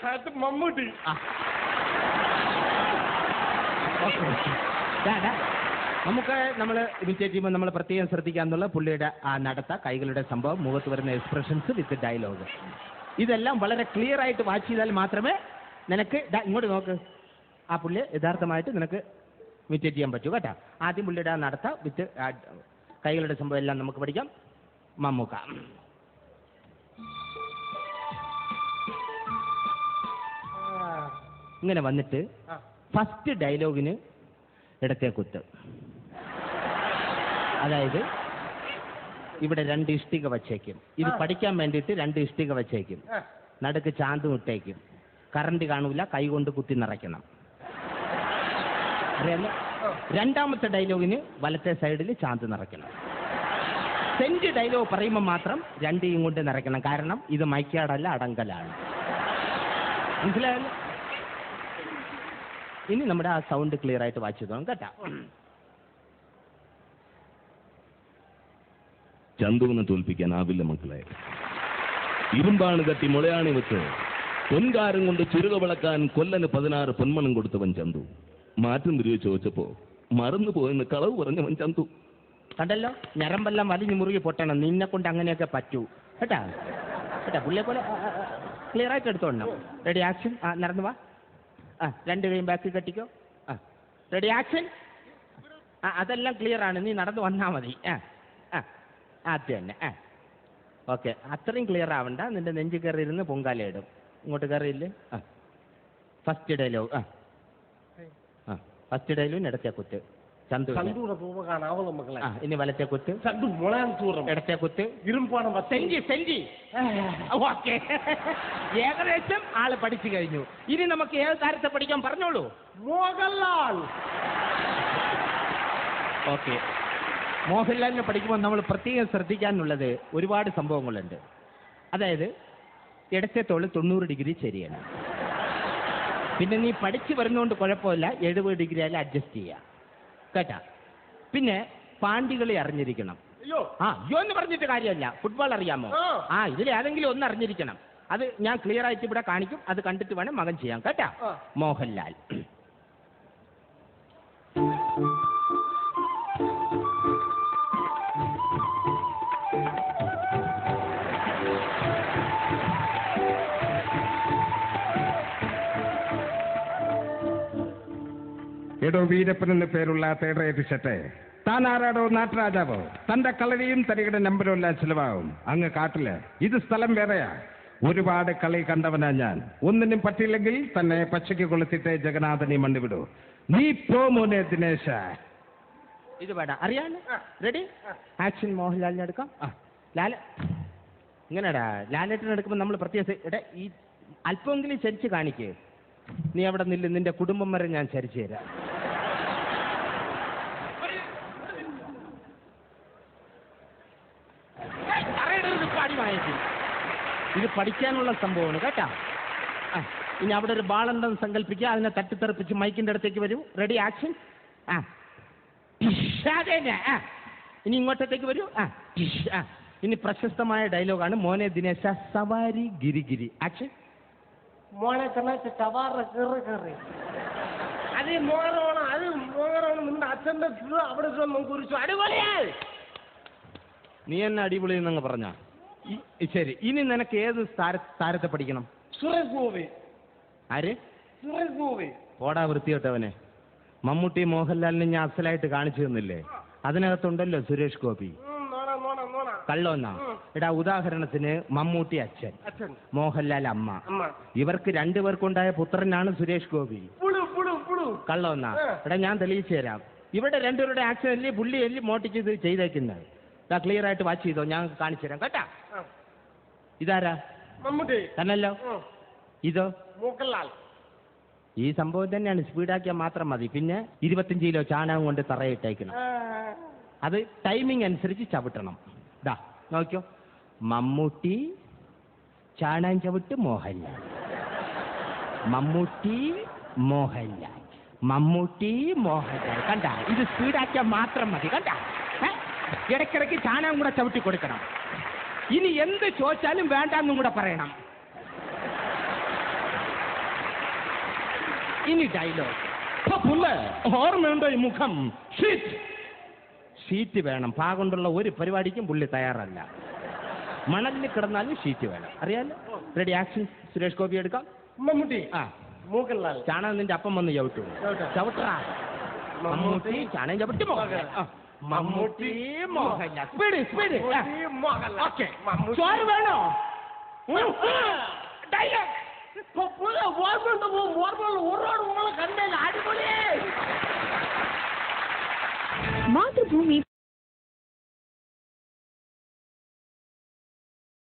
അത് മമ്മൂട്ടി. നമുക്ക് നമ്മൾ ഇമിറ്റേറ്റ് ചെയ്യുമ്പോൾ നമ്മൾ പ്രത്യേകം ശ്രദ്ധിക്കാന്നുള്ള പുള്ളിയുടെ ആ നടത്ത, കൈകളുടെ സംഭവം, മുഖത്ത് വരുന്ന എക്സ്പ്രഷൻസ് വിത്ത് ഡയലോഗ്, ഇതെല്ലാം വളരെ ക്ലിയർ ആയിട്ട് വാച്ച് ചെയ്താൽ മാത്രമേ നിനക്ക് ഇങ്ങോട്ട് നോക്ക് ആ പുള്ളിയെ യഥാർത്ഥമായിട്ട് നിനക്ക് ഇമിറ്റേറ്റ് ചെയ്യാൻ പറ്റൂ കേട്ടോ. ആദ്യം പുള്ളിയുടെ ആ നടത്ത വിത്ത് കൈകളുടെ സംഭവം എല്ലാം നമുക്ക് പഠിക്കാം. മമ്മൂക്ക ഇങ്ങനെ വന്നിട്ട് ഫസ്റ്റ് ഡയലോഗിന് ഇടത്തെ കുത്ത്, അതായത് ഇവിടെ 2 ഇഷ്ടിക വച്ചേക്കും. ഇത് പഠിക്കാൻ വേണ്ടിയിട്ട് 2 ഇഷ്ടിക വച്ചേക്കും, നടുക്ക് ചാന്തും ഇട്ടേക്കും. കറണ്ട് കാണൂല, കൈ കൊണ്ട് കുത്തി നിറയ്ക്കണം. അറിയാലോ. രണ്ടാമത്തെ ഡയലോഗിന് വലത്തെ സൈഡിൽ ചാന്ത് നിറയ്ക്കണം. സെന്റ് ഡയലോഗ് പറയുമ്പോൾ മാത്രം 2 കൊണ്ട് നിറയ്ക്കണം. കാരണം ഇത് മൈക്കാടല്ല, അടങ്കലാണ്. മനസ്സിലായല്ലോ. ഇനി നമ്മുടെ ആ സൗണ്ട് ക്ലിയർ ആയിട്ട് വാച്ച് ചെയ്തോണം കേട്ടാ. ചന്തുവിനെ തോൽപ്പിക്കാനാവില്ല മക്കളെ. ഇരുമ്പാണ് തട്ടി മുളയാണി വെച്ച് പൊൻകാരം കൊണ്ട് ചുരുക വിളക്കാൻ കൊല്ലന് 16 പൊന്മണം കൊടുത്തവൻ ചന്തു. മാറ്റം തിരികെ ചോദിച്ചപ്പോ മറന്നു പോയെന്ന് കളവ് പറഞ്ഞവൻ ചന്തു. കണ്ടല്ലോ, ഞരമ്പെല്ലാം വലിഞ്ഞു മുറുകി പൊട്ടണം. നിന്നെ കൊണ്ട് അങ്ങനെയൊക്കെ പറ്റൂ കേട്ടാ. കേട്ടാ പുള്ളിയെ പോലെ ക്ലിയർ ആയിട്ട് എടുത്തോണം. Ready action. നടന്നു വാ. 2 കൈയും ബാക്കി കെട്ടിക്കോ. Ready action. അതെല്ലാം ക്ലിയർ ആണ്, നീ നടന്നു വന്നാൽ മതി. അത് തന്നെ. ഓക്കെ, അത്രയും ക്ലിയർ ആവണ്ട. നിന്റെ നെഞ്ച് കയറി ഇരുന്ന് പൊങ്കാലയിടും. ഇങ്ങോട്ട് കയറിയില്ലേ? First dialogue. ഫസ്റ്റ് ഡയലോഗ് ഇടത്തെ കുത്ത് ചന്തു. ഇനി വലത്തെ കുത്ത് ഇടത്തെ കുത്ത് സെഞ്ചി. ഓക്കെ, ഏകദേശം ആള് പഠിച്ചു കഴിഞ്ഞു. ഇനി നമുക്ക് ഏത് താരത്തെ പഠിക്കാൻ പറഞ്ഞോളൂ. മോഹൻലാൽ. ഓക്കെ, മോഹൻലാലിനെ പഠിക്കുമ്പോൾ നമ്മൾ പ്രത്യേകം ശ്രദ്ധിക്കാനുള്ളത് ഒരുപാട് സംഭവങ്ങളുണ്ട്. അതായത് ഇടത്തെ തോള് 90 ഡിഗ്രി ശരിയാണ്. പിന്നെ നീ പഠിച്ചു വരുന്നതുകൊണ്ട് കുഴപ്പമില്ല, 70 ഡിഗ്രി ആയാലും അഡ്ജസ്റ്റ് ചെയ്യാം കേട്ടാ. പിന്നെ പാണ്ടികളെ അറിഞ്ഞിരിക്കണം. അയ്യോ എന്ന് പറഞ്ഞിട്ട് കാര്യമല്ല. ഫുട്ബോൾ അറിയാമോ? ഇതിൽ ഏതെങ്കിലും ഒന്ന് അറിഞ്ഞിരിക്കണം. അത് ഞാൻ ക്ലിയർ ആയിട്ട് ഇവിടെ കാണിക്കും. അത് കണ്ടിട്ട് വേണം മകൻ ചെയ്യാൻ കേട്ടാ. മോഹൻലാൽ. എടോ വീരപ്പൻ എന്ന് പേരുള്ള തേടേറ്റ് ഷട്ടെ, താൻ ആരാടോ നാട്ടുരാജാവോ? തന്റെ കളരിയും തരികട നമ്പരും എല്ലാം ചിലവാകും അങ്ങ് കാട്ടില്. ഇത് സ്ഥലം വേറെയാ. ഒരുപാട് കളി കണ്ടവനാ ഞാൻ. ഒന്നിനും പറ്റിയില്ലെങ്കിൽ തന്നെ പച്ചയ്ക്ക് കൊളുത്തിട്ട് ജഗന്നാഥനെ മണ്ണിവിടൂ. നീ പോ മോനെ ദിനേശ. ഇത് വേണ്ട, അറിയാലോ. Ready action. മോഹൻലാലിനെ എടുക്കാം. ലാല ഇങ്ങനെടാ, ലാലേട്ടനെ എടുക്കുമ്പോൾ നമ്മൾ പ്രത്യേകിച്ച് ഈ അല്പമെങ്കിലും ചരിച്ച് കാണിക്കേ. നീ അവിടെ നില്ല്, നിന്റെ കുടുംബം വരെ ഞാൻ ചരിച്ചു തരാം. ഇത് പഠിക്കാനുള്ള സംഭവമാണ് കേട്ടാ. ഇനി അവിടെ ഒരു ബാളുണ്ടെന്ന് സങ്കല്പിക്കുക, അതിനെ തട്ടിത്തെറിപ്പിച്ച് മൈക്കിന്റെ അടുത്തേക്ക് വരൂ. Ready action. ഇനി ഇങ്ങോട്ടത്തേക്ക് വരൂ. ഇനി പ്രശസ്തമായ ഡയലോഗാണ് മോനെ ദിനേശ സവാരി ഗിരിഗിരി. ആക്ഷൻ. മോനെ അത് മോഹനമാണ്, അത് മോഹനമാണ്. നിന്റെ അച്ഛന്റെ അവിടെ കുറിച്ചു അടിപൊളിയായി. നീ എന്നെ അടിപൊളി എന്നങ്ങ് പറഞ്ഞ ശരി. ഇനി നിനക്ക് ഏത് താരത്തെ പഠിക്കണം? സുരേഷ് ഗോപി. ആര്? സുരേഷ് ഗോപി. പോടാ വൃത്തിയോട്ടവനെ. മമ്മൂട്ടി മോഹൻലാലിനെ ഞാൻ അസലായിട്ട് കാണിച്ചു തന്നില്ലേ? അതിനകത്തുണ്ടല്ലോ സുരേഷ് ഗോപി. കള്ളോന്നാ. എടാ, ഉദാഹരണത്തിന് മമ്മൂട്ടി അച്ഛൻ, മോഹൻലാൽ അമ്മ. ഇവർക്ക് 2 പേർക്കുണ്ടായ പുത്രനാണ് സുരേഷ് ഗോപി. കള്ളോന്നാ. എടാ, ഞാൻ തെളിയിച്ചു തരാം. ഇവിടെ 2 പേരുടെ ആക്ഷൻ അല്ലേ പുള്ളി അല്ലേ മോട്ടിച്ച് ഇത് ചെയ്തേക്കുന്നത്. ക്ലിയർ ആയിട്ട് വാച്ച് ചെയ്തോ, ഞാൻ കാണിച്ചു തരാം കേട്ടാ. ഇതാരാ? മമ്മൂട്ടി തന്നല്ലോ. ഇതോ? മോഹൻലാൽ. ഈ സംഭവം തന്നെയാണ്. സ്പീഡാക്കിയാൽ മാത്രം മതി. പിന്നെ 25 കിലോ ചാണകം കൊണ്ട് തറയിട്ടേക്കണം. അത് ടൈമിംഗ് അനുസരിച്ച് ചവിട്ടണം. ദാ നോക്കിയോ, മമ്മൂട്ടി ചാണകം ചവിട്ട് മോഹൻലാൽ, മമ്മൂട്ടി മോഹൻലാൽ, മമ്മൂട്ടി മോഹൻലാൽ. കണ്ട, ഇത് സ്പീഡാക്കിയാൽ മാത്രം മതി. കണ്ട, ഇടയ്ക്കിടയ്ക്ക് ചാണകം കൂടെ ചവിട്ടി കൊടുക്കണം. ഇനി എന്ത് ചോദിച്ചാലും വേണ്ടെന്നും കൂടെ പറയണം. ഇനി ഡയലോഗ്. ഓർമ്മയുണ്ടോ ഈ മുഖം? ഷീറ്റ് വേണം. പാകൊണ്ടുള്ള ഒരു പരിപാടിക്കും പുള്ളി തയ്യാറല്ല. മണലിൽ കിടന്നാലും ഷീറ്റ് വേണം. അറിയാലോ? Ready, action. സുരേഷ് ഗോപി എടുക്കാം. മമ്മൂട്ടി. ആ, മോഹൻലാൽ. ചാണകം നിന്റെ അപ്പം വന്ന് ചവിട്ടു. ചവിട്ടാ. മമ്മൂട്ടി ചാണകം ചവിട്ടി Mohanlal. Mammootty Mohanlal. Speed speed. Mohanlal. Okay. Mammootty. ചോറ് വേണോ? ഓർമ്മ കണ്ടല്ല, അടിപൊളി. മാതൃഭൂമി